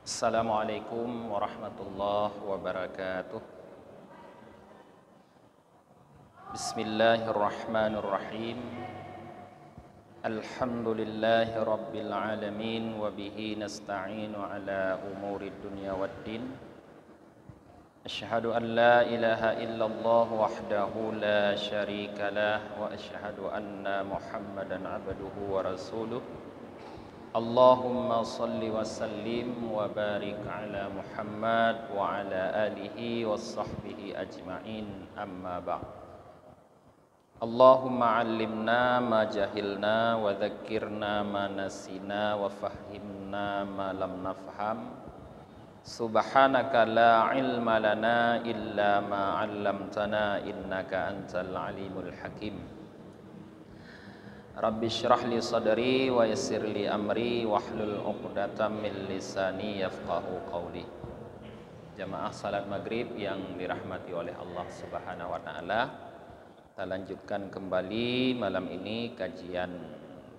Assalamualaikum warahmatullahi wabarakatuh. Bismillahirrahmanirrahim. Alhamdulillahi rabbil alamin wa bihi nasta'inu ala umuri dunya waddin. Asyhadu an la ilaha illallah wahdahu la syarika lah wa asyhadu anna Muhammadan abduhu wa rasuluh. Allahumma salli wa sallim wa barik ala Muhammad wa ala alihi wa sahbihi ajma'in, amma ba'd. Allahumma allimna ma jahilna wa dhakkirna ma nasina wa fahimna ma lam nafham. Subhanaka la ilma lana illa ma 'allamtana innaka antal alimul hakim. Rabbi syrah li sadri wa yassir li amri wahlul 'uqdatam min lisani yafqahu qawli. Jamaah salat maghrib yang dirahmati oleh Allah Subhanahu wa taala, kita lanjutkan kembali malam ini kajian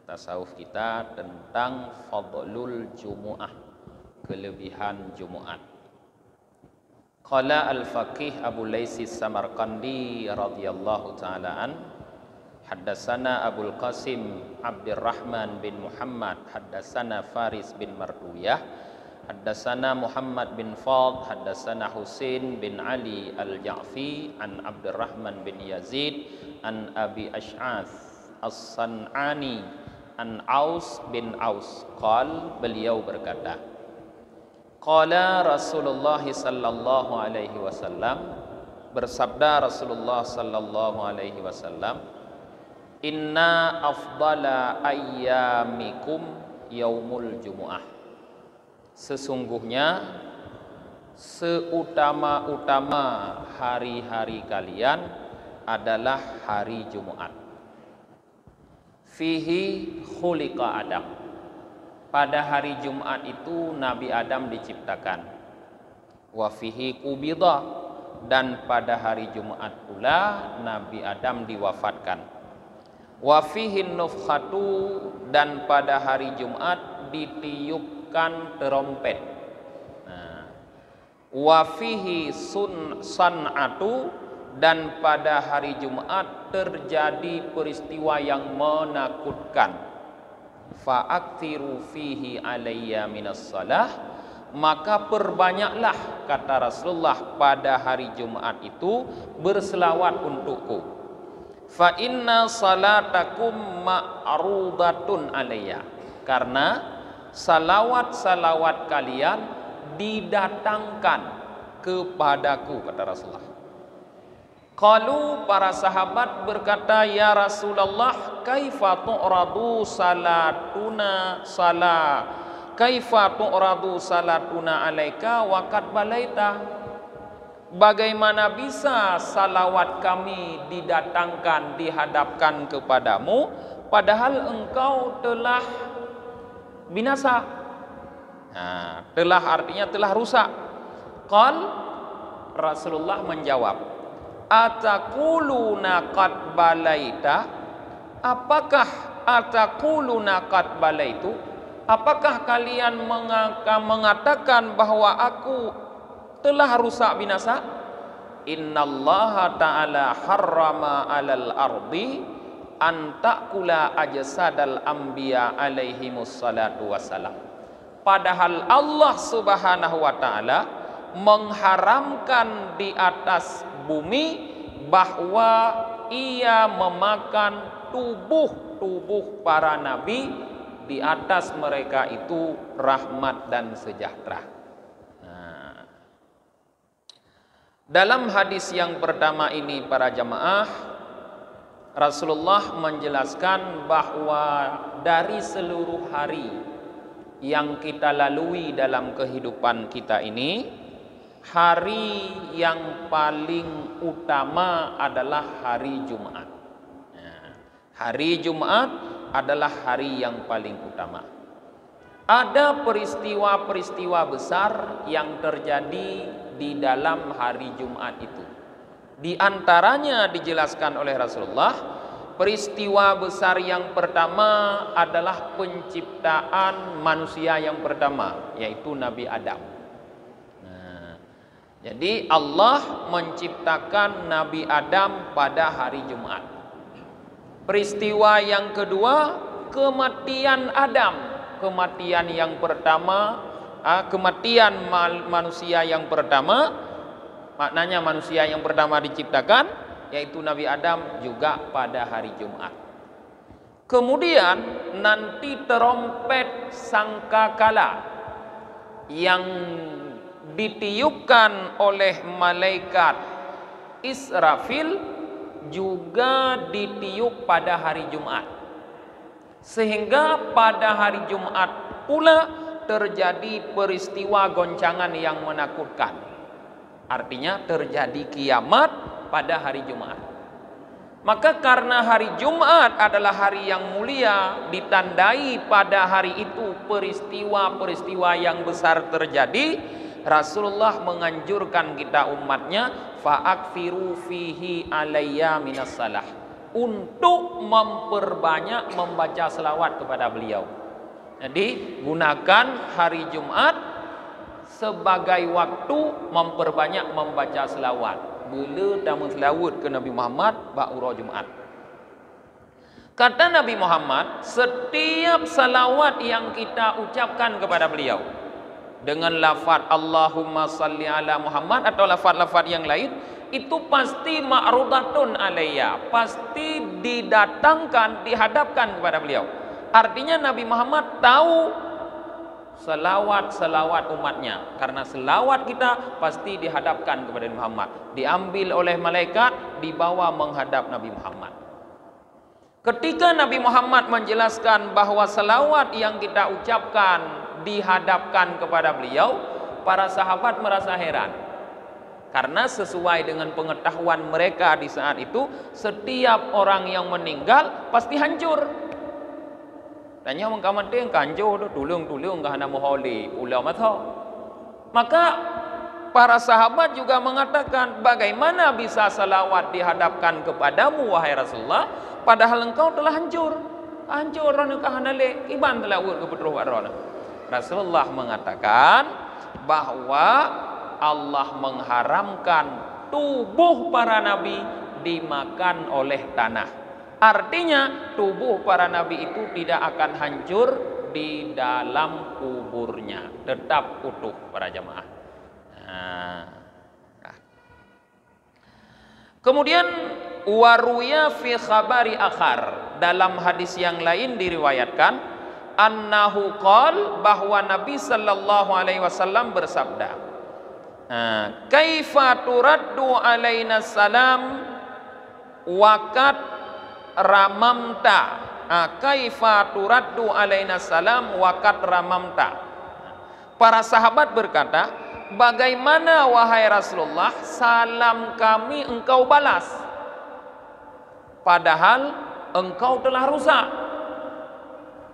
tasawuf kita tentang fadlul jumu'ah, kelebihan Jumat. Qala al-faqih Abu Laits Samarqandi radhiyallahu taala an, Haddasana Abul Qasim Abdurrahman bin Muhammad, Haddasana Faris bin Marduyah, Haddasana Muhammad bin Fadl, Haddasana Husain bin Ali al-Ja'fi, An Abdurrahman bin Yazid, An Abi Ash'ath As-San'ani, An Aus bin Aus. Qal, beliau berkata, Qala Rasulullah sallallahu alaihi wasallam, bersabda Rasulullah sallallahu alaihi wasallam, Inna afdala ayyamikum yaumul jumu'ah. Sesungguhnya seutama-utama hari-hari kalian adalah hari Jumat. Fihi khuliqa Adam. Pada hari Jumat itu Nabi Adam diciptakan. Wa fihi qubida, dan pada hari Jumat pula Nabi Adam diwafatkan. Wa fihi nufkhatu, dan pada hari Jumat ditiupkan terompet. Wa fihi san'atu, dan pada hari Jumat terjadi peristiwa yang menakutkan. Fa'aktiru fihi alayya minas salah, maka perbanyaklah, kata Rasulullah, pada hari Jumat itu berselawat untukku. Fa inna salatakum ma'rudatun alayya, karena salawat-salawat kalian didatangkan kepadaku, kata Rasulullah. Qalu, para sahabat berkata, ya Rasulullah, kaifa tu'radu salatuna alaika wa qad balaita. Bagaimana bisa salawat kami didatangkan, dihadapkan kepadamu, padahal engkau telah binasa. Telah artinya telah rusak. Qal, Rasulullah menjawab, Ataquluna qad balaita? Apakah ataquluna qad balaitu? Apakah kalian mengatakan bahwa aku telah rusak binasa? Innallaha ta'ala harrama 'alal ardi an ta'kula ajsadal anbiya alaihimus salatu wassalam. Padahal Allah Subhanahu wa taala mengharamkan di atas bumi bahwa ia memakan tubuh para nabi, di atas mereka itu rahmat dan sejahtera. Dalam hadis yang pertama ini, para jamaah, Rasulullah menjelaskan bahwa dari seluruh hari yang kita lalui dalam kehidupan kita ini, hari yang paling utama adalah hari Jumat. Hari Jumat adalah hari yang paling utama. Ada peristiwa-peristiwa besar yang terjadi di dalam hari Jumat itu. Di antaranya dijelaskan oleh Rasulullah peristiwa besar yang pertama adalah penciptaan manusia yang pertama, yaitu Nabi Adam. Jadi Allah menciptakan Nabi Adam pada hari Jumat. Peristiwa yang kedua, kematian Adam. Kematian yang pertama, kematian manusia yang pertama, maknanya manusia yang pertama diciptakan, yaitu Nabi Adam, juga pada hari Jumat. Kemudian nanti terompet sangkakala yang ditiupkan oleh malaikat Israfil juga ditiup pada hari Jumat. Sehingga pada hari Jumat pula terjadi peristiwa goncangan yang menakutkan. Artinya terjadi kiamat pada hari Jumat. Maka karena hari Jumat adalah hari yang mulia, ditandai pada hari itu peristiwa-peristiwa yang besar terjadi, Rasulullah menganjurkan kita umatnya, fa'akfiru fihi alayya minas salah, untuk memperbanyak membaca selawat kepada beliau. Jadi gunakan hari Jumat sebagai waktu memperbanyak membaca selawat. Bila tamu selawat ke Nabi Muhammad ba'ura Jumat. Kata Nabi Muhammad, setiap salawat yang kita ucapkan kepada beliau dengan lafaz Allahumma salli ala Muhammad atau lafaz-lafaz yang lain, itu pasti ma'rudatun alayya, pasti didatangkan, dihadapkan kepada beliau. Artinya Nabi Muhammad tahu selawat-selawat umatnya, karena selawat kita pasti dihadapkan kepada Nabi Muhammad, diambil oleh malaikat, dibawa menghadap Nabi Muhammad. Ketika Nabi Muhammad menjelaskan bahwa selawat yang kita ucapkan dihadapkan kepada beliau, para sahabat merasa heran. Karena sesuai dengan pengetahuan mereka di saat itu, setiap orang yang meninggal pasti hancur. Tanya mengkaman teng kanjo tulung-tulung kahana moholi ulau matho. Maka para sahabat juga mengatakan, bagaimana bisa salawat dihadapkan kepadamu wahai Rasulullah, padahal engkau telah hancur. Hancur orang kahana le iban telah ur ke petruh warona. Rasulullah mengatakan bahwa Allah mengharamkan tubuh para nabi dimakan oleh tanah. Artinya tubuh para nabi itu tidak akan hancur di dalam kuburnya, tetap utuh para jamaah. Kemudian waruya fi khabari akhar, dalam hadis yang lain diriwayatkan annahu qol, bahwa Nabi sallallahu alaihi wasallam bersabda, kaifa turaddu alaina salam waqad ramamta, kaifa turaddu alaina salam waqad ramamta. Para sahabat berkata, bagaimana wahai Rasulullah salam kami engkau balas padahal engkau telah rusak.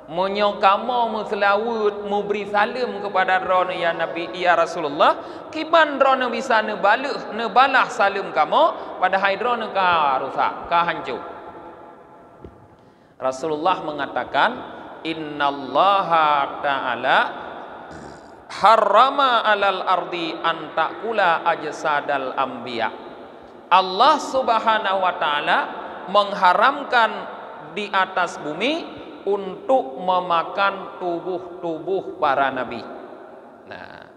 Menyokamo muslawut memberi salam kepada drone ya Nabi ya Rasulullah, kiban drone bisa nebalah salam kamu padahal drone ka rusak, ka hancur. Rasulullah mengatakan, innallaha ta'ala harrama alal ardi an ta'kula ajsadal anbiya. Allah Subhanahu wa taala mengharamkan di atas bumi untuk memakan tubuh-tubuh para nabi. Nah,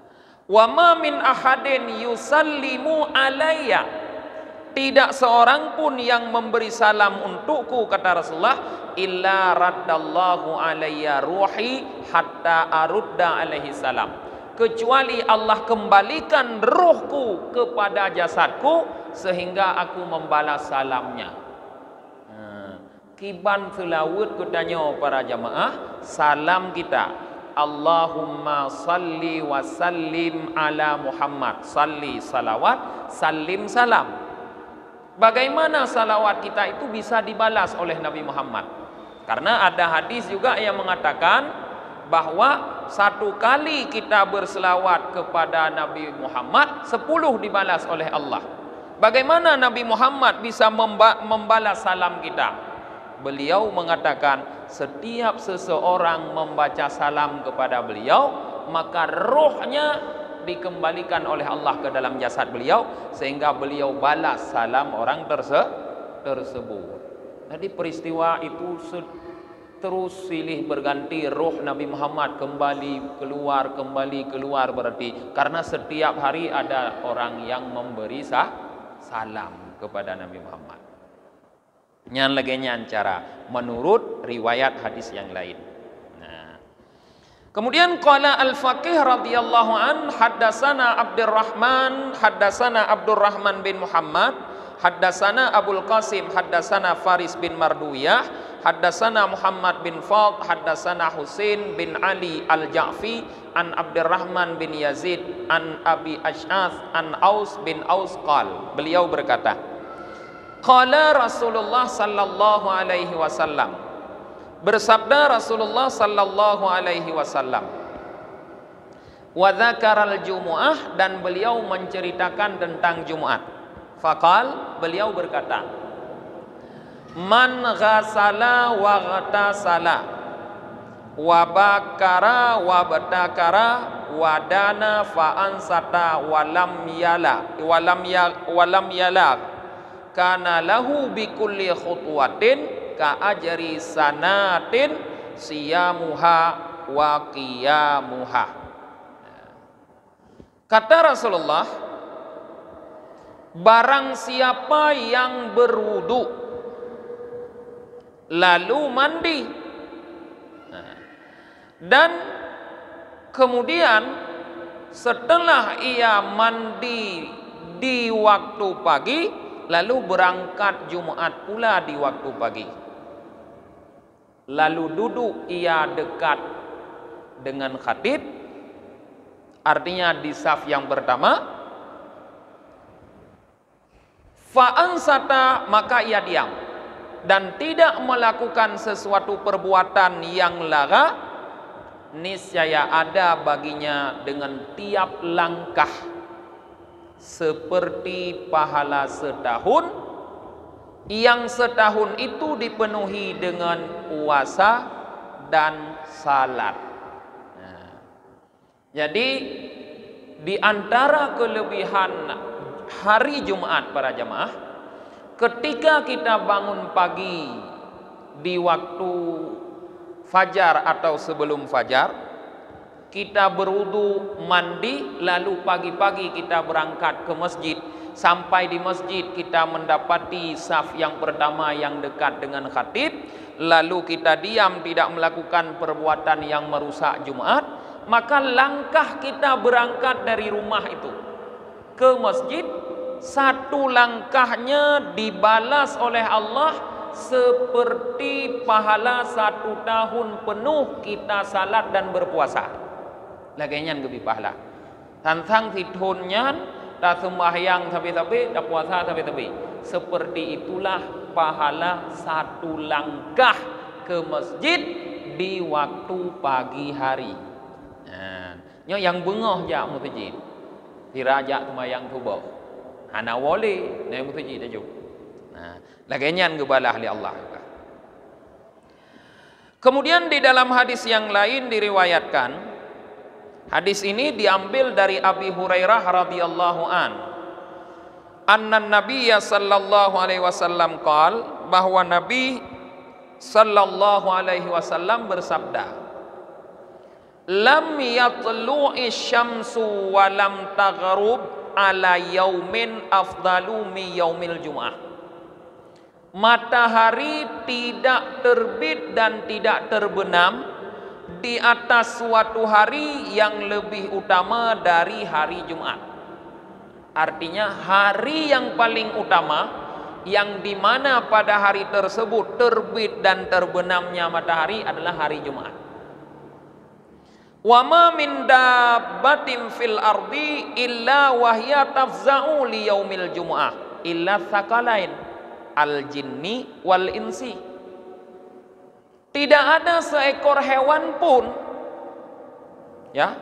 wa ma min ahadin yusallimu alayya, tidak seorang pun yang memberi salam untukku, kata Rasulullah, illa raddallahu alayya ruhi hatta arudda alaihi salam, kecuali Allah kembalikan ruhku kepada jasadku sehingga aku membalas salamnya. Kiban selawat kutanya para jamaah, salam kita Allahumma salli wa sallim ala Muhammad, salli salawat, salim salam. Bagaimana salawat kita itu bisa dibalas oleh Nabi Muhammad? Karena ada hadis juga yang mengatakan bahwa satu kali kita berselawat kepada Nabi Muhammad, 10 dibalas oleh Allah. Bagaimana Nabi Muhammad bisa membalas salam kita? beliau mengatakan setiap seseorang membaca salam kepada beliau, maka rohnya dikembalikan oleh Allah ke dalam jasad beliau, sehingga beliau balas salam orang tersebut. Jadi peristiwa itu terus silih berganti, roh Nabi Muhammad kembali keluar berarti karena setiap hari ada orang yang memberi salam kepada Nabi Muhammad. Yang laginya cara menurut riwayat hadis yang lain. Nah, kemudian qala al-faqih radhiyallahu an haddatsana Abdurrahman bin Muhammad, haddatsana Abul Qasim, haddatsana Faris bin Marduyah, haddatsana Muhammad bin Fadl, haddatsana Husain bin Ali al-Ja'fi an Abdurrahman bin Yazid an Abi Ash'ath an Aus bin Aus qal. Beliau berkata, qala Rasulullah sallallahu alaihi wasallam, bersabda Rasulullah sallallahu alaihi wasallam, wa dzakaral jumu'ah, dan beliau menceritakan tentang Jumat. Faqal, beliau berkata, man ghasala wa ghatasala wa bakara wa batakara wa dana fa ansata wa lam yala kana lahu bikulli khutwatin ka ajri sanatin siyamuha wa qiyamuha. Kata Rasulullah, barang siapa yang berwudu lalu mandi dan kemudian setelah ia mandi di waktu pagi, lalu berangkat Jumat pula di waktu pagi, lalu duduk ia dekat dengan khatib, artinya di saf yang pertama, fa'ansata, maka ia diam dan tidak melakukan sesuatu perbuatan yang lara, niscaya ada baginya dengan tiap langkah seperti pahala setahun, yang setahun itu dipenuhi dengan puasa dan salat. Nah, jadi di antara kelebihan hari Jumat para jamaah, ketika kita bangun pagi di waktu fajar atau sebelum fajar, kita berwudu, mandi, lalu pagi-pagi kita berangkat ke masjid. Sampai di masjid kita mendapati saf yang pertama yang dekat dengan khatib, lalu kita diam tidak melakukan perbuatan yang merusak Jumat, maka langkah kita berangkat dari rumah itu ke masjid, satu langkahnya dibalas oleh Allah seperti pahala 1 tahun penuh kita salat dan berpuasa. Laginya lebih pahala. Tantang tidurnya, tak sembahyang tapi tak puasa tapi. Seperti itulah pahala 1 langkah ke masjid di waktu pagi hari. Nah, yang bengah jak mutajid. Dirajak sembahyang subuh. Hana wali, ni mutajid aja. Nah, laginya gebalah li Allah. Kemudian di dalam hadis yang lain diriwayatkan, hadis ini diambil dari Abi Hurairah radhiyallahu an. Annan Nabiyya sallallahu alaihi wasallam qaal, bahwa Nabi sallallahu alaihi wasallam bersabda, lam yatlu'i syamsu wa lam taghrub ala yaumin afdalu mi yaumil jum'ah. Matahari tidak terbit dan tidak terbenam di atas suatu hari yang lebih utama dari hari Jumat. Artinya hari yang paling utama, yang dimana pada hari tersebut terbit dan terbenamnya matahari adalah hari Jumat. Wa ma min dabbatin fil ardi illa wahya tafza'u li yaumil jumu'ah illa tsaqalain al jinni wal insi. Tidak ada seekor hewan pun ya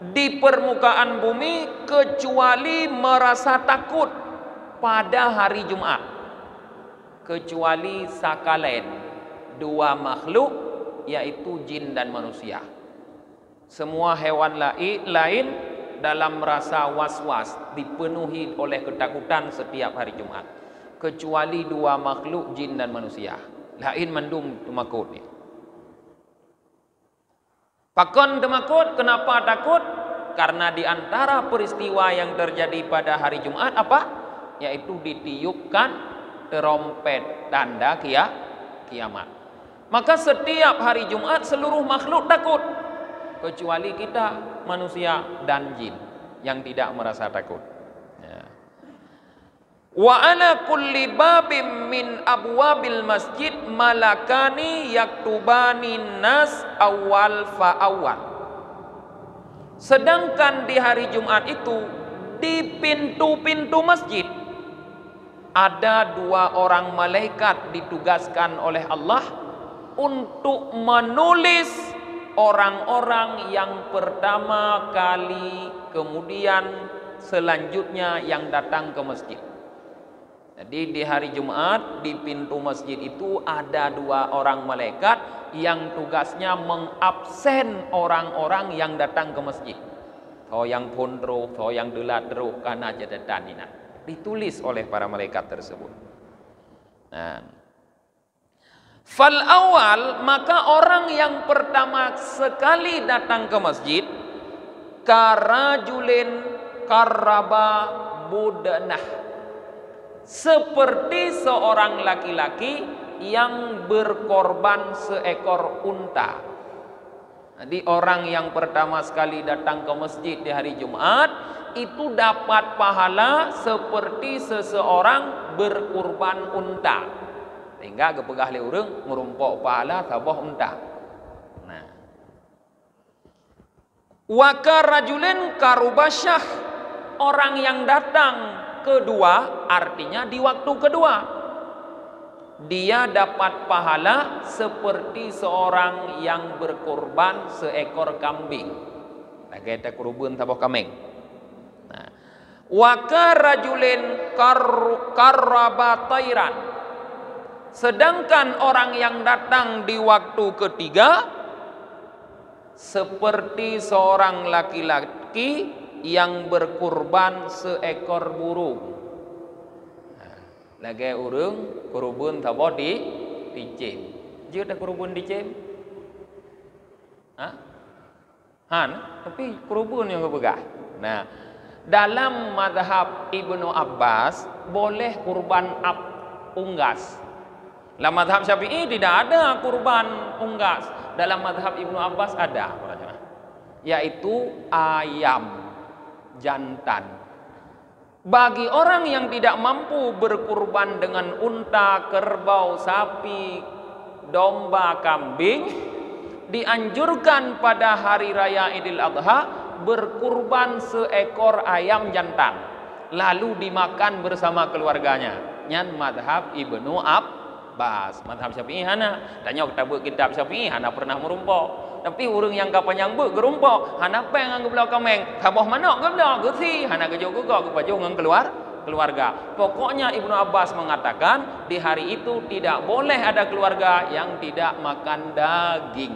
di permukaan bumi kecuali merasa takut pada hari Jumat, kecuali sakalain. dua makhluk, yaitu jin dan manusia. Semua hewan lain dalam rasa was-was, dipenuhi oleh ketakutan setiap hari Jumat, kecuali dua makhluk jin dan manusia. Lain mandum temakut ni. Pakon temakut, kenapa takut? Karena di antara peristiwa yang terjadi pada hari Jumat apa? Yaitu ditiupkan terompet tanda kiamat. Maka setiap hari Jumat seluruh makhluk takut, kecuali kita manusia dan jin yang tidak merasa takut. Wa ala kulli babim min abwabil masjid malakani yaktubani nas awal fa awal. Sedangkan di hari Jumat itu di pintu-pintu masjid ada dua orang malaikat ditugaskan oleh Allah untuk menulis orang-orang yang pertama kali, kemudian selanjutnya yang datang ke masjid. Jadi di hari Jumat di pintu masjid itu ada dua orang malaikat yang tugasnya mengabsen orang-orang yang datang ke masjid. Tho yang pondro, tho yang deladro kana jadadanina. Ditulis oleh para malaikat tersebut. Nah, fal awal, maka orang yang pertama sekali datang ke masjid, karajulin karaba budanah, seperti seorang laki-laki yang berkorban seekor unta. Jadi orang yang pertama sekali datang ke masjid di hari Jumat itu dapat pahala seperti seseorang berkurban unta. Sehingga kepegah le urang merumpok pahala sabah unta. Nah. Wa karajulin karubasyah, orang yang datang kedua, artinya di waktu kedua dia dapat pahala seperti seorang yang berkorban seekor kambing. Lagi ada kurban sabah kambing. Nah, wa karajulin karabatairan, sedangkan orang yang datang di waktu ketiga seperti seorang laki-laki yang berkurban seekor burung. Lagi urang kurban tabah di Cem. Dia ada kurban di Cem? Han, tapi kurban yang kepegah. Nah, dalam mazhab Ibnu Abbas boleh kurban unggas. Dalam mazhab Syafi'i tidak ada kurban unggas. Dalam mazhab Ibnu Abbas ada, yaitu ayam jantan. Bagi orang yang tidak mampu berkurban dengan unta, kerbau, sapi, domba, kambing, dianjurkan pada hari raya Idul Adha berkurban seekor ayam jantan, lalu dimakan bersama keluarganya. Nyan madhab Ibnu Abbas. Madhab Syafi'i hana, tanya kitab Syafi'i hana pernah merumpok. Tapi orang yang kapanyang ber gerumpok, hana peng ang gebelau kameng, kabah manok gebelau gesi, hana gejo gugok kepajo ngang keluarga. Pokoknya Ibnu Abbas mengatakan di hari itu tidak boleh ada keluarga yang tidak makan daging.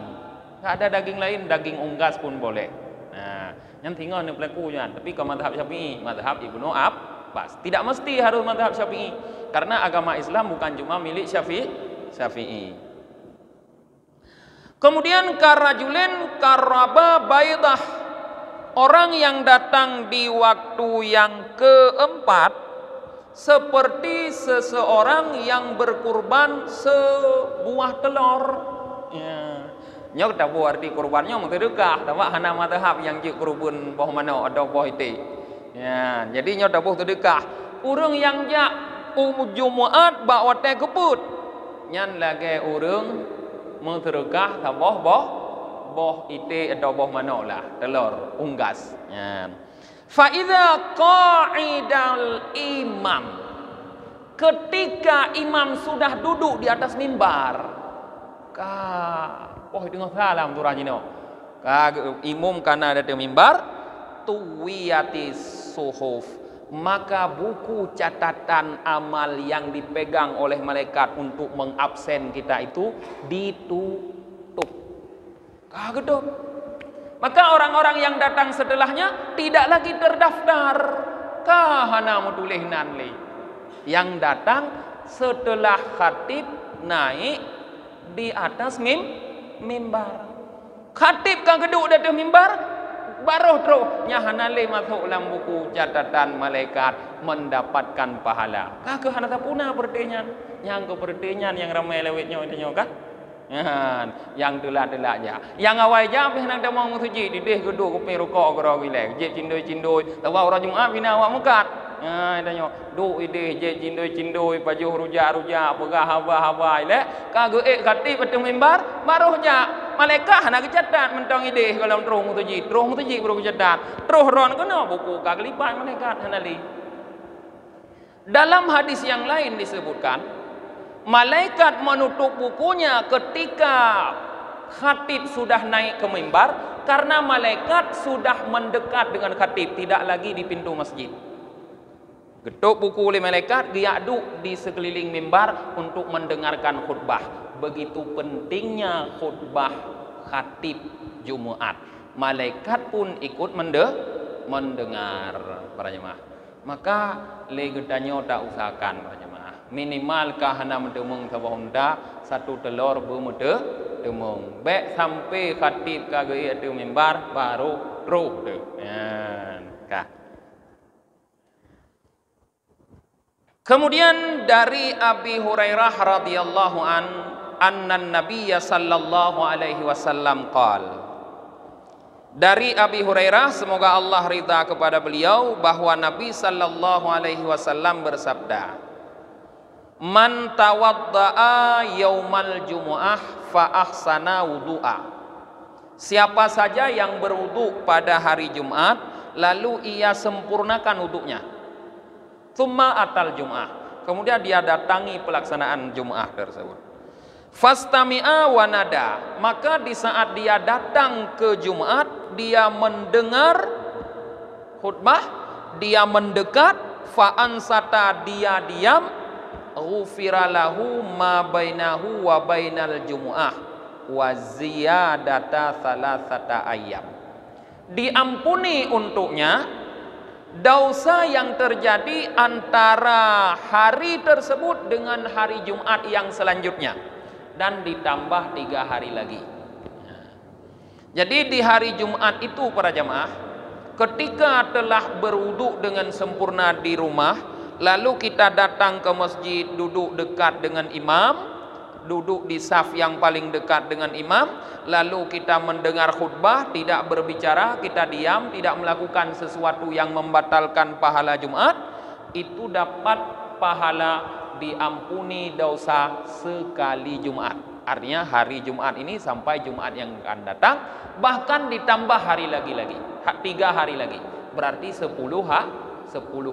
Tak ada daging lain, daging unggas pun boleh. Nah, yang tinggal ni pelaku jan. Tapi kalau mazhab Syafi'i, mazhab Ibnu Abbas, tidak mesti harus mazhab Syafi'i, karena agama Islam bukan cuma milik Syafi'i. Kemudian karajulen karaba baidah, orang yang datang di waktu yang keempat seperti seseorang yang berkurban sebuah telur. Ya. Nyok tak buat arti kurbannya mengedekah, tapi hana mazhab yang cik kurban boh mana atau boh itu. Ya, jadi nyok tak buat sedekah. Urang yang jak Jumaat bawa teh keput, nyan lagi urang mengedekah tak boh itu atau boh mana lah telur unggas. Ya. Fa idza qa'idal imam, ketika imam sudah duduk di atas mimbar, dengar salam tu rajino. Imam kana ada di mimbar, tuwiyatis suhuf, maka buku catatan amal yang dipegang oleh malaikat untuk mengabsen kita itu ditutup. Kagedo. Maka orang-orang yang datang setelahnya tidak lagi terdaftar. Kahana mutulih nanli. Yang datang setelah khatib naik di atas mimbar. Khatib kan geduk di atas mimbar, baru terus nyahanale masuk dalam buku catatan malaikat mendapatkan pahala. Kah hana tapuna pertanyaan, yang ke pertanyaan yang ramai lewetnya itu kan? Yang delak-delaknya. Yang awal jam hendak dah mau suci di deh geduk ke perukok gero gile. Je cindoi-cindoi, tawa orang Jumaat bina awak mukat. Tanya, duk ide je cindoi-cindoi pajuh rujak-rujak pegah haba-haba ile. Kagak khatib betul mimbar, baruh jak malaikat nak catat mentang ide kalau terus mutuji baru catat. Terus ron kena buku kagelipat malaikat hanali. Dalam hadis yang lain disebutkan, malaikat menutup bukunya ketika khatib sudah naik ke mimbar karena malaikat sudah mendekat dengan khatib, tidak lagi di pintu masjid. Getuk buku oleh malaikat, dia duduk di sekeliling mimbar untuk mendengarkan khutbah. Begitu pentingnya khutbah khatib Jumat. Malaikat pun ikut mendengar para jemaah. Maka legetannya tak usahakan para jemaah. Minimal kahana mendemung sabahunda satu telur demung. Baik sampai khatib kagak ada mimbar baru terus tu. Kemudian dari Abi Hurairah radhiyallahu anna Nabiyya sallallahu alaihi wasallam qala. Dari Abi Hurairah, semoga Allah ridha kepada beliau, bahwa Nabi sallallahu alaihi wasallam bersabda, "Man tawaddaa yaumal jumu'ah fa ahsana wudu'a." Siapa saja yang berwudu pada hari Jumat lalu ia sempurnakan wudunya. Tsumma atal Jum'ah. Kemudian dia datangi pelaksanaan Jum'ah tersebut. Fastami'a wa nada. Maka di saat dia datang ke Jumat, dia mendengar khutbah, dia mendekat, fa'ansata, dia diam, ghufira lahu ma bainahu wa bainal Jum'ah wa ziyadata salasata ayyam. Diampuni untuknya dosa yang terjadi antara hari tersebut dengan hari Jumat yang selanjutnya, dan ditambah 3 hari lagi. Jadi di hari Jumat itu para jemaah, ketika telah berwudu dengan sempurna di rumah, lalu kita datang ke masjid, duduk dekat dengan imam, duduk di saf yang paling dekat dengan imam, lalu kita mendengar khutbah, tidak berbicara, kita diam, tidak melakukan sesuatu yang membatalkan pahala Jumat, itu dapat pahala diampuni dosa sekali Jumat. Artinya hari Jumat ini sampai Jumat yang akan datang, bahkan ditambah hari lagi-lagi, 3 hari lagi, berarti 10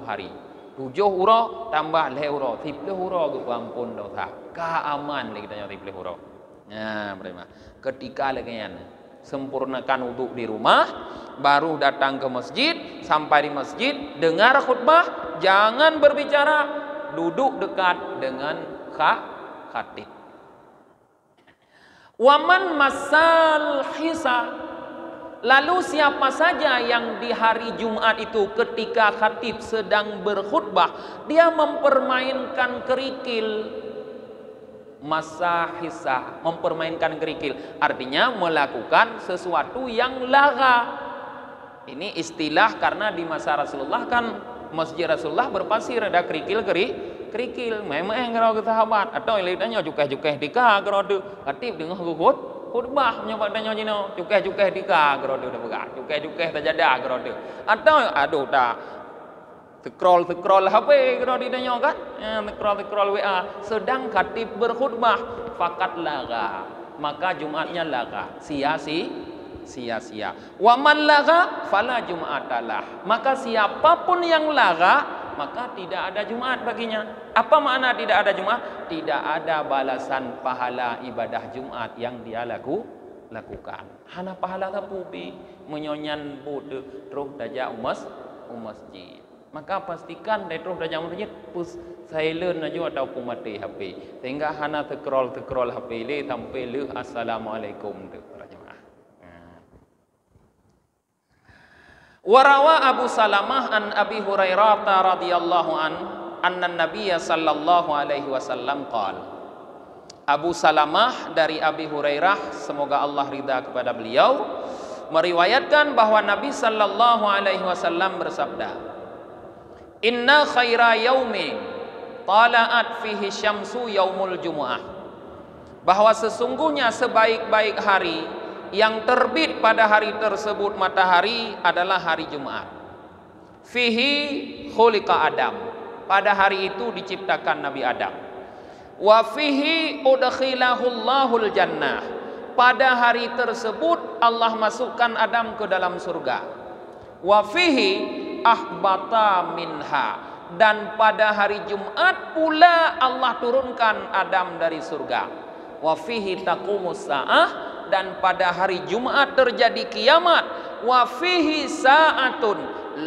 hari. 7 huruf tambah 10 huruf, 10 huruf ke ampun dosa. Keaman lagi kita nyari 10 huruf. Berima. Ketika lagi sempurnakan wudhu di rumah, baru datang ke masjid, sampai di masjid dengar khutbah, jangan berbicara, duduk dekat dengan khatib. Waman masal hisa. Lalu siapa saja yang di hari Jumat itu ketika khatib sedang berkhutbah, dia mempermainkan kerikil. Masahisa, mempermainkan kerikil, artinya melakukan sesuatu yang lara. Ini istilah karena di masa Rasulullah kan masjid Rasulullah berpasir, ada kerikil. Memang kalau sahabat atau ilitanya cukai-cukai dika kalau khatib dengan khutbah menyebabkannya jino cukai-cukai dika kalau udah pegang cukai-cukai terjadi kalau atau aduh dah scroll HP kalau ditanya kan, scroll WA, sedang khatib berkhutbah, fakat laga, maka Jumatnya laga, sia-sia. Wa man laga fala Jum'atalah, maka siapapun yang laga, maka tidak ada Jumat baginya. Apa makna tidak ada Jumat? Tidak ada balasan pahala ibadah Jumat yang dia lakukan. Hana pahala tapubi menyonyan bude terus daja masjid. maka pastikan dari terus dah jam masjid pus silent aja ataupun mati HP. Sehingga hana tekrol HP le sampai le assalamualaikum tu para jemaah. Warawa Abu Salamah an Abi Hurairah radhiyallahu anna Nabiyya sallallahu alaihi wasallam qala. Abu Salamah dari Abi Hurairah, semoga Allah ridha kepada beliau, meriwayatkan bahwa Nabi sallallahu alaihi wasallam bersabda, Inna khaira yaumi tala'at fihi syamsu yaumul jumu'ah. Bahwa sesungguhnya sebaik-baik hari yang terbit pada hari tersebut matahari adalah hari Jumat. Fihi khuliqa Adam. Pada hari itu diciptakan Nabi Adam. Wa fihi udkhilahullahul jannah. Pada hari tersebut Allah masukkan Adam ke dalam surga. Wa fihi ahbata minha, dan pada hari Jumat pula Allah turunkan Adam dari surga. Wa fihi taqumus saah, dan pada hari Jumat terjadi kiamat. Wa fihi sa'atun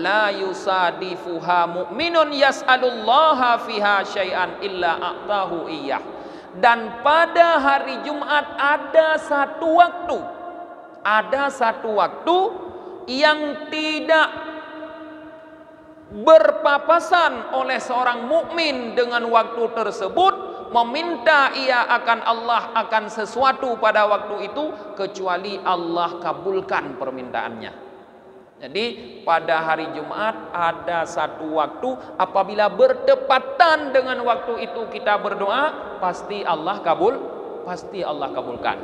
la yusadifuha mu'minun yas'alullaha fiha syai'an illa a'tahu iyyah. Dan pada hari Jumat ada satu waktu yang tidak berpapasan oleh seorang mukmin dengan waktu tersebut, meminta ia akan Allah akan sesuatu pada waktu itu kecuali Allah kabulkan permintaannya. Jadi pada hari Jumat ada satu waktu, apabila bertepatan dengan waktu itu kita berdoa, pasti Allah kabulkan.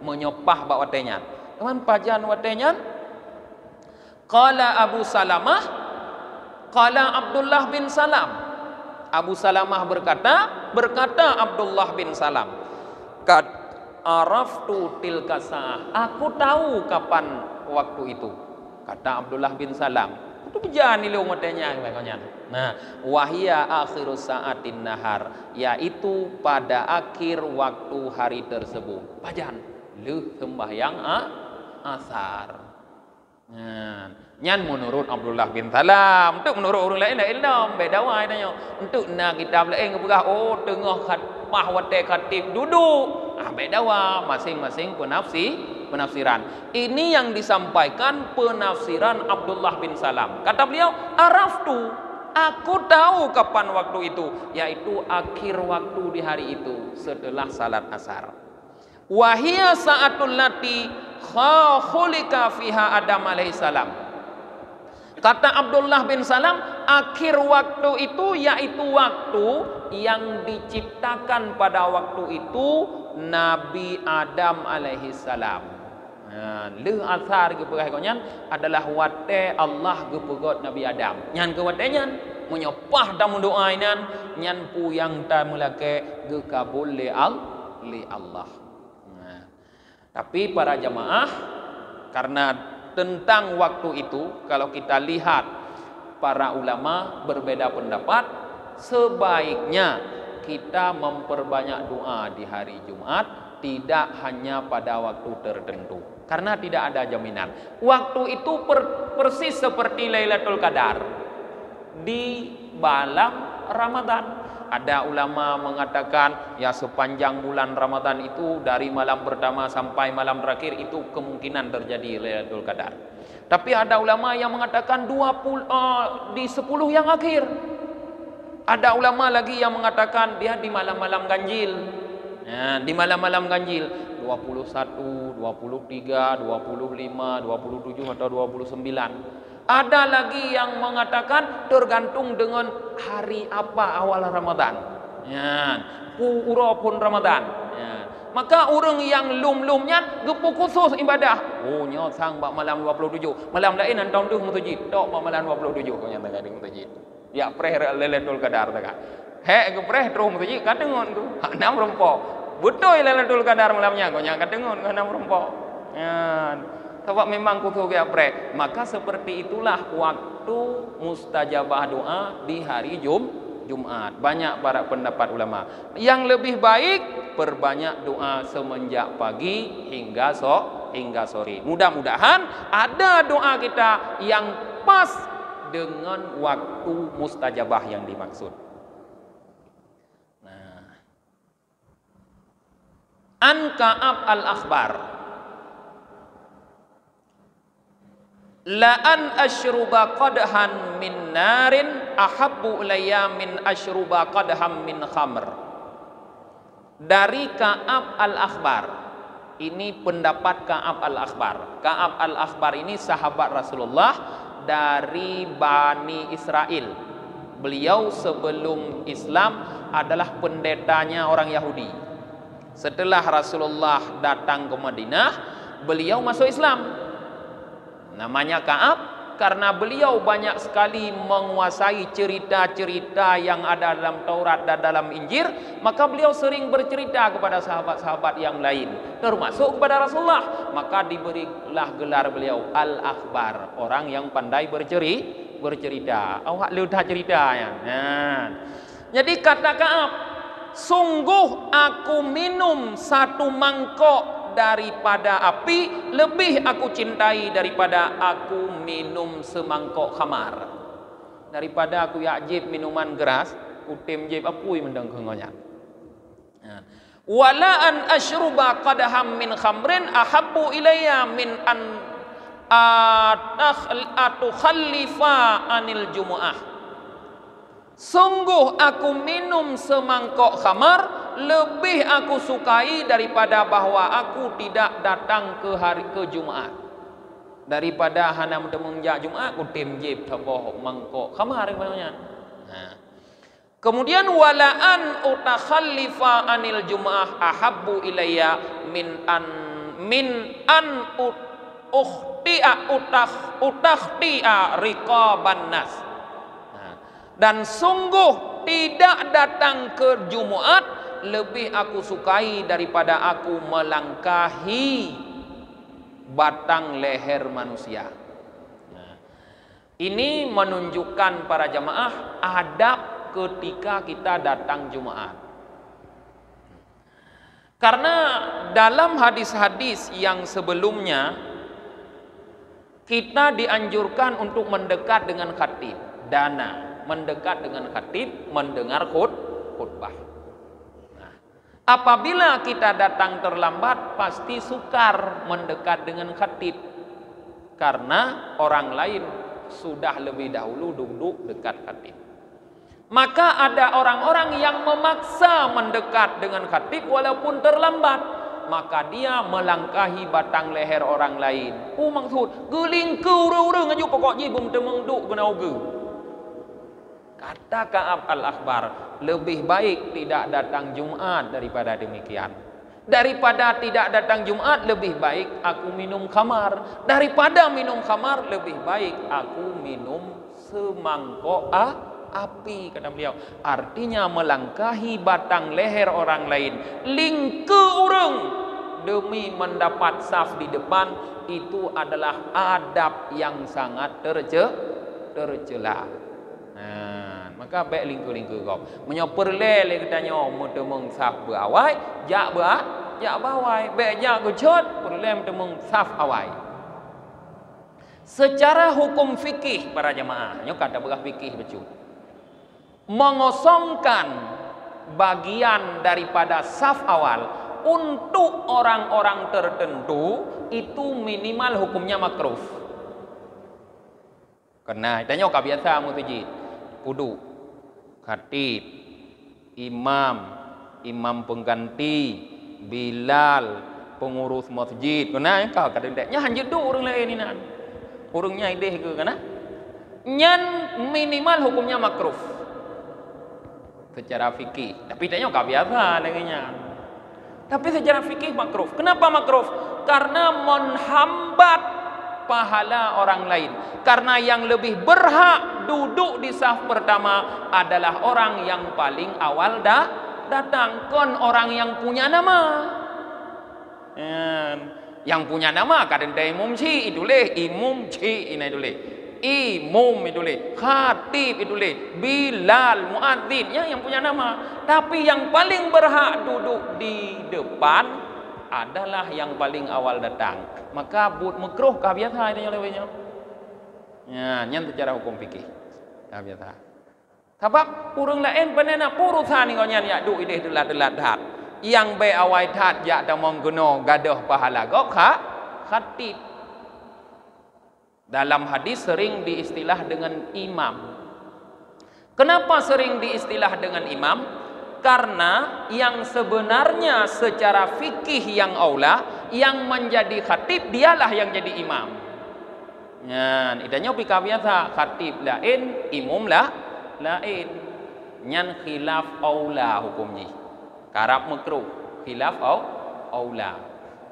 Menyopah bak watenyan. Teman pajan watenyan. Qala Abu Salamah, qala Abdullah bin Salam. Abu Salamah berkata Abdullah bin Salam, Qad araftu tilka sa'ah. Aku tahu kapan waktu itu. Kata Abdullah bin Salam. Itu berjalan ni umatnya. Nah, wahia akhiru sa'atin nahar, yaitu pada akhir waktu hari tersebut. Pajan lu sembahyang asar. Nyan menurut Abdullah bin Salam. Untuk menurut orang lain ilmu beda wae tanya. Untuk nak kitab lain berah tengah khatmah wate khatib duduk. Beda wae, masing-masing penafsiran. Ini yang disampaikan penafsiran Abdullah bin Salam. Kata beliau, araftu, aku tahu kapan waktu itu, yaitu akhir waktu di hari itu setelah salat asar. Wahia sa'atul lati khulika fiha Adam alaihissalam. Kata Abdullah bin Salam, akhir waktu itu yaitu waktu yang diciptakan pada waktu itu Nabi Adam alaihissalam. Le asar ke perhatian adalah wate Allah ke pegot Nabi Adam. Nyan ke wate nyan menyopah dalam doa inan nyan pu yang ta mulake ge kabul li Allah. Tapi para jamaah, karena tentang waktu itu kalau kita lihat para ulama berbeda pendapat, sebaiknya kita memperbanyak doa di hari Jumat, tidak hanya pada waktu tertentu, karena tidak ada jaminan. Waktu itu persis seperti Lailatul Qadar di malam Ramadan. Ada ulama mengatakan ya sepanjang bulan Ramadan itu dari malam pertama sampai malam terakhir itu kemungkinan terjadi Lailatul Qadar. Tapi ada ulama yang mengatakan 10 yang akhir. Ada ulama lagi yang mengatakan dia di malam-malam ganjil. Ya, di malam-malam ganjil 21, 23, 25, 27 atau 29. Ada lagi yang mengatakan tergantung dengan hari apa awal Ramadan. Ya, pun Ramadan. Ya. Maka orang yang lum-lumnya gepu khusus ibadah. Oh, nyosang bak malam 27. Malam lain antong tu masjid. Tok bak malam 27 kau yang tengah di masjid. Ya preh Lailatul Qadar tengah. He gepreh terus masjid kadengon tu. Enam rempok. Betul Lailatul Qadar malamnya kau yang kadengon enam rempok. Ya. Sebab memang kutu ke aprek. Maka seperti itulah waktu mustajabah doa di hari Jumat. Banyak para pendapat ulama. Yang lebih baik perbanyak doa semenjak pagi hingga sore. Mudah-mudahan ada doa kita yang pas dengan waktu mustajabah yang dimaksud. Nah, An Ka'ab al-Akhbar, la an ashruba qadhan min narin ahabbu ilayya min ashruba qadham min khamr. Dari Ka'ab al-Akhbar. Ini pendapat Ka'ab al-Akhbar. Ka'ab al-Akhbar ini sahabat Rasulullah dari Bani Israel. Beliau sebelum Islam adalah pendetanya orang Yahudi. Setelah Rasulullah datang ke Madinah, beliau masuk Islam. Namanya Ka'ab karena beliau banyak sekali menguasai cerita-cerita yang ada dalam Taurat dan dalam Injil, maka beliau sering bercerita kepada sahabat-sahabat yang lain, termasuk kepada Rasulullah. Maka diberilah gelar beliau Al-Akhbar, orang yang pandai bercerita. Awak lihat ceritanya. Nah, jadi kata Ka'ab, sungguh aku minum satu mangkok daripada api lebih aku cintai daripada aku minum semangkok khamar. Daripada aku yakjib minuman keras, utim jib apui mendang kengonya. Wala an ashruba qadham min khamrin ahabbu ilayya min an atukhallifa anil jumu'ah. Sungguh aku minum semangkok khamar lebih aku sukai daripada bahwa aku tidak datang ke Jumaat. Daripada hana mendengar Jumaat aku timjib taboh mangkok khamar namanya. Nah. Kemudian walaan utakhallifa anil Jumaah ahabbu ilayya min an utakhti'a riqaban nas. Dan sungguh tidak datang ke Jumaat lebih aku sukai daripada aku melangkahi batang leher manusia. Nah, ini menunjukkan para jamaah adab ketika kita datang Jumaat. Karena dalam hadis-hadis yang sebelumnya kita dianjurkan untuk mendekat dengan khatib, mendekat dengan khatib, mendengar khutbah. Nah, apabila kita datang terlambat, pasti sukar mendekat dengan khatib, karena orang lain sudah lebih dahulu duduk dekat khatib. Maka ada orang-orang yang memaksa mendekat dengan khatib walaupun terlambat, maka dia melangkahi batang leher orang lain. Maksud geling ke orang-orang aja pokoknya belum temengduk kena uga. Kata Ka'ab al-Akhbar, lebih baik tidak datang Jumat daripada demikian. Daripada tidak datang Jumat, lebih baik aku minum khamar. Daripada minum khamar, lebih baik aku minum semangkok api, kata beliau. Artinya melangkahi batang leher orang lain, lingke orang demi mendapat saf di depan, itu adalah adab yang sangat tercela. Nah, maka baik lingku-lingku kau menyoper le katanya mutemung saf berawai jak bawai baik jak gejot perle mutemung saf awai. Secara hukum fikih para jemaah, nyo kata berah fikih betul, mengosongkan bagian daripada saf awal untuk orang-orang tertentu itu minimal hukumnya makruh. Karena tanya kau biasa mutujid kudu khatib, imam pengganti, bilal, pengurus masjid. Kena kau kadang-kadang hanya jedu orang lain ini nan. Orangnya ideh ke kana? Nyan minimal hukumnya makruh secara fikih. Tapi tanya kau biasa dengannya. Tapi secara fikih makruh. Kenapa makruh? Karena menghambat pahala orang lain. Karena yang lebih berhak duduk di saf pertama adalah orang yang paling awal datang, kon orang yang punya nama. Yang punya nama kadang-kadang imam ci itu leh, imam ci ini itu leh, imam itu leh, khatib itu leh, bilal, muadzin yang punya nama. Tapi yang paling berhak duduk di depan adalah yang paling awal datang. Maka but makruh kah biasa itu lewatnya. Ya, nyan tu cara hukum fikih. Ya biasa. Sebab urang lain panena purusan ni kau nyan ya duk ideh delat-delat hat. Yang be awai hat ya dah mengguno gadah pahala gok khatib. Dalam hadis sering diistilah dengan imam. Kenapa sering diistilah dengan imam? Karena yang sebenarnya secara fikih yang aula, yang menjadi khatib dialah yang jadi imam. Nyan, idanya pika biasa khatib lain, imam lain. Nyan khilaf aula hukumnya. Karab makruh, khilaf aula.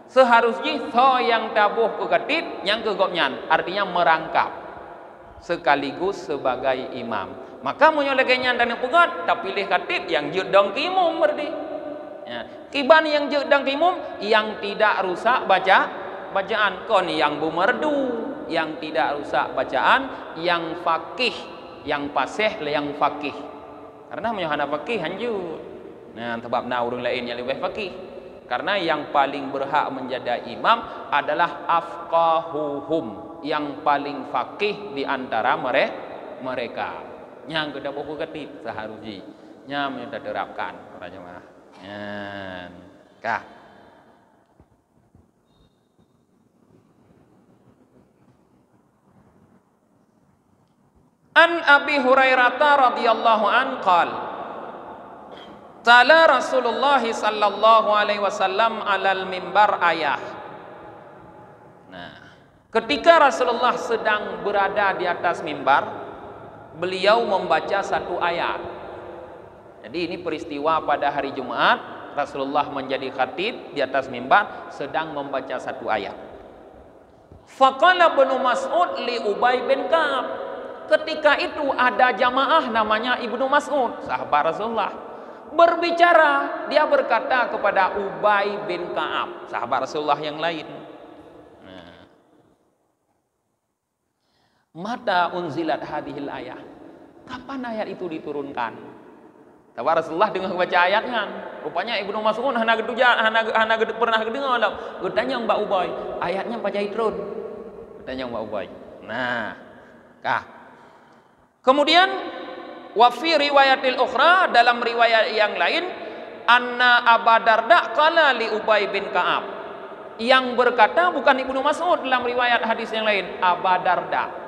Seharusnya so yang tabuh ke khatib, yang ke gopnyan, artinya merangkap sekaligus sebagai imam. Maka menyoleknya dan pegat, tak pilih khatib yang jedang kimum berdi. Ya. Kiban yang jedang kimum yang tidak rusak bacaan kon yang bumerdu, yang tidak rusak bacaan, yang fakih, yang pasih yang fakih. Karena menyohana fakih hanjut. Nah, sebab urang lain yang lebih fakih. Karena yang paling berhak menjadi imam adalah afqahuhum, yang paling fakih di antara mereka. Yang kedah buku ketip seharusnya nya minta terapkan para jemaah. Kah. An Abi Hurairah radhiyallahu an qala Tala Rasulullah sallallahu alaihi wasallam alal mimbar ayah. Nah, ketika Rasulullah sedang berada di atas mimbar, beliau membaca satu ayat. Jadi ini peristiwa pada hari Jumat, Rasulullah menjadi khatib di atas mimbar sedang membaca satu ayat. Faqala Ibnu Mas'ud li Ubay bin Ka'ab. Ketika itu ada jamaah namanya Ibnu Mas'ud, sahabat Rasulullah. Berbicara, dia berkata kepada Ubay bin Ka'ab, sahabat Rasulullah yang lain. Mata unzilat hadhil ayat. Kapan ayat itu diturunkan? Tawa Rasulullah dengan baca ayatnya. Rupanya Ibnu Mas'ud hana pernah kedengar alam. Getanya Mbak Ubay, ayatnya baca turun. Getanya Mbak Ubay. Nah, kah. Kemudian wa fi riwayatil ukhra, dalam riwayat yang lain, anna Abu Darda qala li Ubay bin Ka'ab. Yang berkata bukan Ibnu Mas'ud dalam riwayat hadis yang lain, Abu Darda.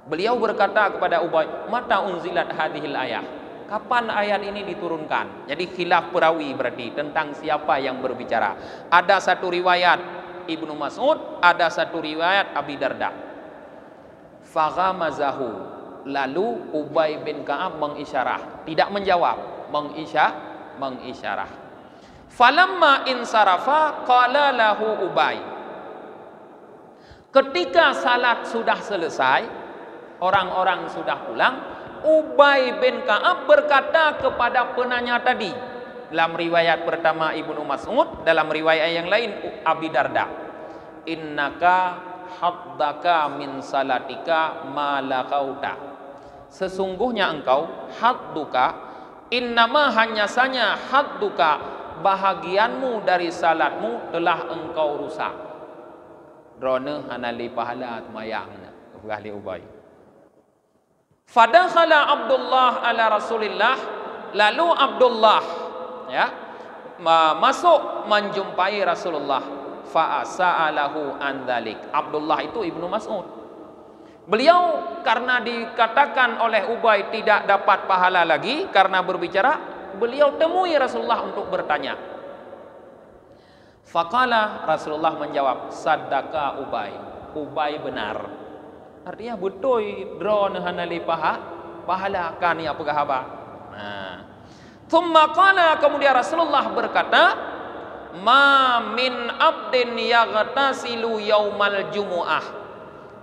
Beliau berkata kepada Ubay, mata unzilat hadhil ayah. Kapan ayat ini diturunkan? Jadi khilaf perawi berarti tentang siapa yang berbicara. Ada satu riwayat Ibnu Mas'ud, ada satu riwayat Abi Darda. Faghamazahu. Lalu Ubay bin Ka'ab mengisyarah, tidak menjawab, mengisyarah. Falamma insarafa qala lahu Ubay. Ketika salat sudah selesai, orang-orang sudah pulang, Ubay bin Ka'ab berkata kepada penanya tadi. Dalam riwayat pertama Ibnu Mas'ud, dalam riwayat yang lain Abi Darda. Innaka haddaka min salatika ma laqauta. Sesungguhnya engkau hadduka, innama hanya saja hadduka, bahagianmu dari salatmu telah engkau rusak. Drone hanali pahala tumayang ahli Ubay. Fadakhala Abdullah ala Rasulillah, lalu Abdullah masuk menjumpai Rasulullah. Fa sa'alahu an dzalik. Abdullah itu Ibnu Mas'ud. Beliau karena dikatakan oleh Ubay tidak dapat pahala lagi karena berbicara, beliau temui Rasulullah untuk bertanya. Faqala, Rasulullah menjawab, saddaka Ubay. Ubay benar. Artinya betul drone hanali pahala kan ya pegahaba. Nah. Thumma qala, kemudian Rasulullah berkata, ma min abdin yaghtasilu yaumal jumu'ah.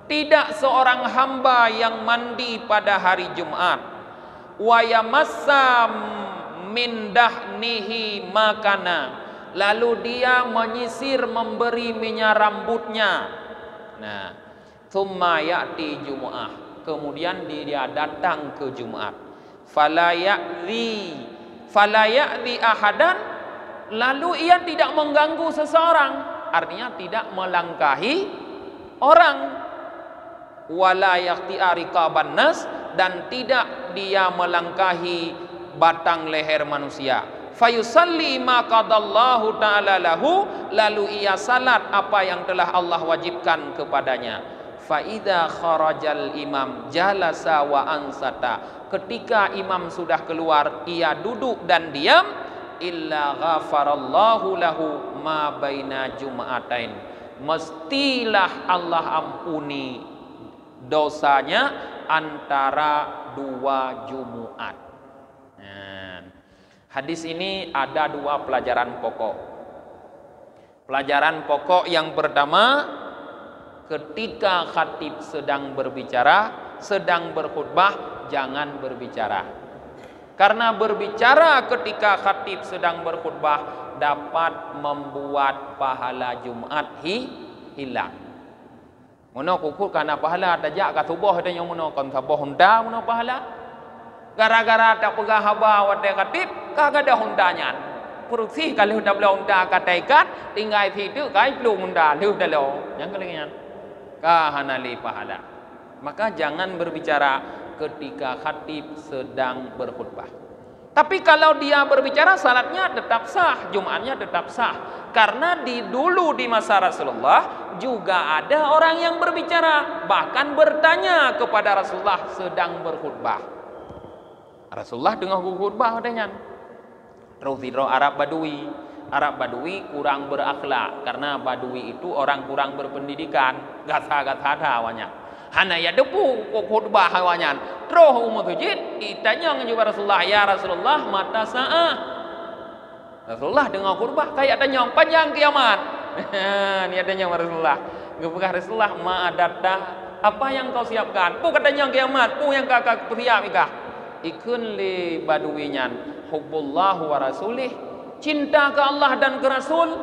Tidak seorang hamba yang mandi pada hari Jumat. Wa yamassa min dahnihi makana. Lalu dia menyisir, memberi minyak rambutnya. Nah, thumma ya'ti Jumu'ah. Kemudian dia datang ke Jumat. Fala ya'zi ahadan. Lalu ia tidak mengganggu seseorang. Artinya tidak melangkahi orang. wala yaqti'a riqaban nas, dan tidak dia melangkahi batang leher manusia. Fayusalli ma qadallahu ta'ala lahu, lalu ia salat apa yang telah Allah wajibkan kepadanya. Fa idza kharajal imam jalasa wa ansata, ketika imam sudah keluar ia duduk dan diam. Illa ghafarallahu lahu ma baina jum'atain, mestilah Allah ampuni dosanya antara 2 Jumat. Hadis ini ada 2 pelajaran pokok. Pelajaran pokok yang pertama, ketika khatib sedang berbicara, sedang berkhutbah, jangan berbicara. Karena berbicara ketika khatib sedang berkhutbah dapat membuat pahala Jumat hilang. Mono kukur kana pahala tajak ka tubuh ada yang mono kon sabuh honda mono pahala. Gara-gara tak pegah haba wate khatib kagak ada hondanya. Perusi kalau dah belum honda kataikan tinggal itu kai belum honda lu dah lo. Yang kelingan kahanali pahala. Maka jangan berbicara ketika khatib sedang berkhutbah. Tapi kalau dia berbicara, salatnya tetap sah, Jumatnya tetap sah. Karena dulu di masa Rasulullah juga ada orang yang berbicara, bahkan bertanya kepada Rasulullah sedang berkhutbah. Rasulullah dengar khutbah dengan terus Arab Badui. Arab Badui kurang berakhlak, karena Badui itu orang kurang berpendidikan, gata-gata awalnya. Hana ya depu khutbah hawanyan. Terus umat hujid ditanya kepada Rasulullah, ya Rasulullah mata sa'ah. Rasulullah dengar khutbah kayak tanya panjang kiamat. Ni adanya Rasulullah. Gepegah Rasulullah ma adatta, apa yang kau siapkan? Pu katanya kiamat, pu yang kakak siap ikah. Ikun li baduwinyan hubbullah wa rasulih, cinta ke Allah dan ke Rasul,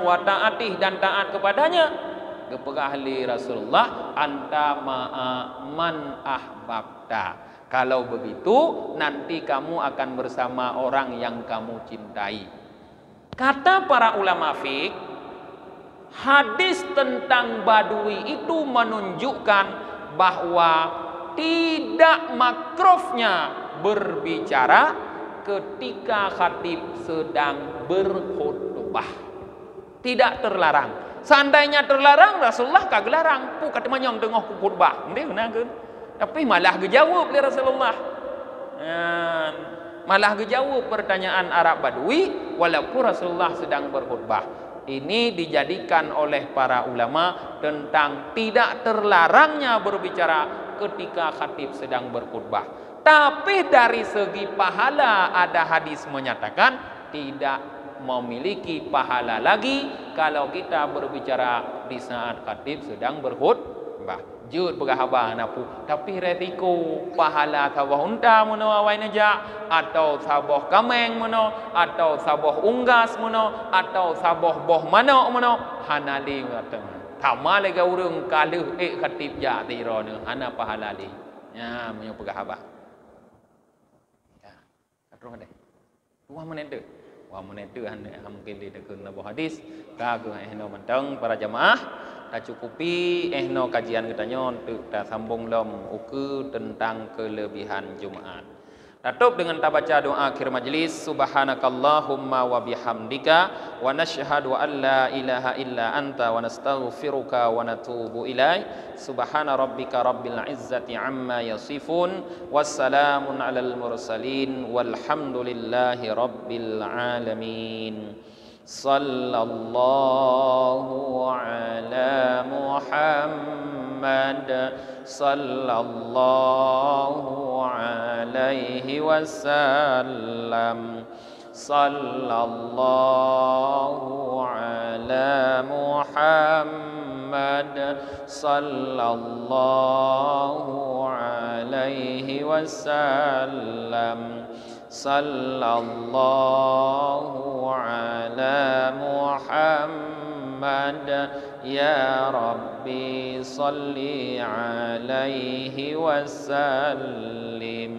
wa ta'atih dan taat kepadanya. Gepegah ahli Rasulullah anta ma'a man ahbabta. Kalau begitu nanti kamu akan bersama orang yang kamu cintai. Kata para ulama fiqh, hadis tentang Badui itu menunjukkan bahwa tidak makruhnya berbicara ketika khatib sedang berkhutbah. Tidak terlarang. Seandainya terlarang, Rasulullah kagak larang. Pu kata manyong tengah khutbah. Ndeh nakeun. Tapi malah gejawab oleh Rasulullah. Malah gejawab pertanyaan Arab Badui walaupun Rasulullah sedang berkhutbah. Ini dijadikan oleh para ulama tentang tidak terlarangnya berbicara ketika khatib sedang berkhutbah. Tapi dari segi pahala ada hadis menyatakan tidak memiliki pahala lagi kalau kita berbicara di saat khatib sedang berkhutbah. Jud pegahaba napu, tapi resiko pahala sabah unta mono awai naja, atau sabah kameng mono, atau sabah unggas mono, atau sabah boh mano mono, hanali ngata. Tama lega urang kaluh khatib ja tiro ne hana pahala li. Ya menyo pegahaba. Ya, katro ade. Wah menende. Wah menende mungkin di dekun nabo hadis. Kagu ehno mentang para jamaah. Tak cukupi ehno kajian kita nyon tak sambung lom uku tentang kelebihan Jumat. Tutup dengan kita baca doa akhir majlis. Subhanakallahumma wa bihamdika wa nashhadu an la ilaha illa anta wa nastaghfiruka wa natubu ilaik. Subhana rabbika rabbil izzati amma yasifun wassalamun alal mursalin walhamdulillahi rabbil alamin. Sallallahu ala Muhammad sallallahu alaihi wasallam. Sallallahu ala Muhammad sallallahu alaihi wasallam. Sallallahu ala Muhammad ya Rabbi salli alaihi wasallim.